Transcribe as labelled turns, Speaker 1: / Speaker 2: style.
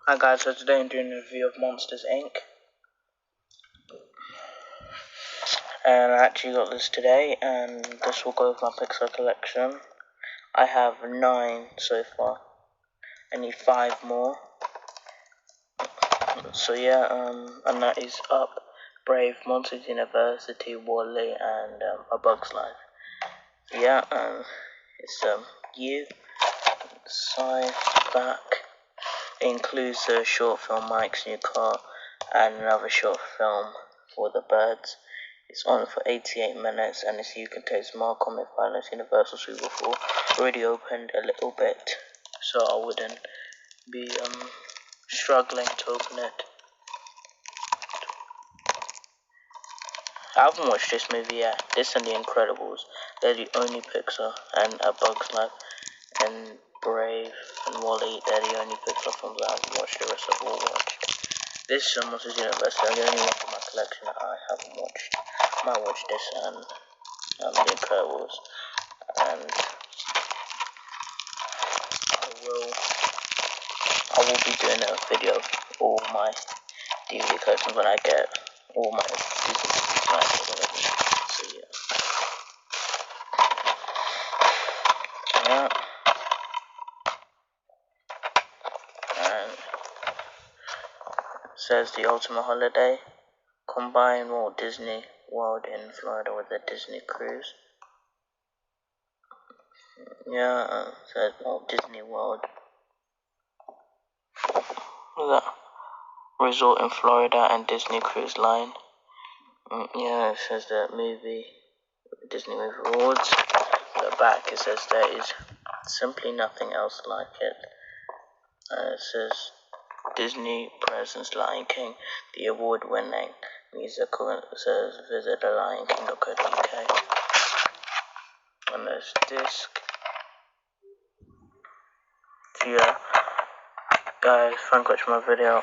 Speaker 1: Hi guys, so today I'm doing a review of Monsters Inc. And I actually got this today, and this will go with my Pixar collection. I have 9 so far. I need 5 more. So yeah, and that is Up, Brave, Monsters University, WALL-E, and A Bug's Life. Yeah, it's You, Side, Back. It includes a short film, Mike's New Car, and another short film for the birds. It's on for 88 minutes, and it's You Can Taste More Comic Violence Universal Super 4. Already opened a little bit, so I wouldn't be struggling to open it. I haven't watched this movie yet. This and The Incredibles. They're the only Pixar, and A Bug's Life, and Brave, and WALL-E. They're the only Pixar films I haven't watched. The rest I've all watched. This Monsters University, the only one from my collection that I haven't watched. I might watch this and The Incredibles, and I will be doing a video of all my DVD collections when I get all my Disney rights or whatever. So yeah, and it says The Ultimate Holiday. Combine Walt Disney World in Florida with a Disney cruise. Yeah, it says Walt Disney World. Look at that. Resort in Florida and Disney Cruise Line. Yeah, it says that movie, Disney Movie Awards. At the back it says there is simply nothing else like it. It says Disney presents Lion King, the award-winning musical. It says visit thelionking.co.uk. And there's disc. So yeah, guys, thank you for watching my video.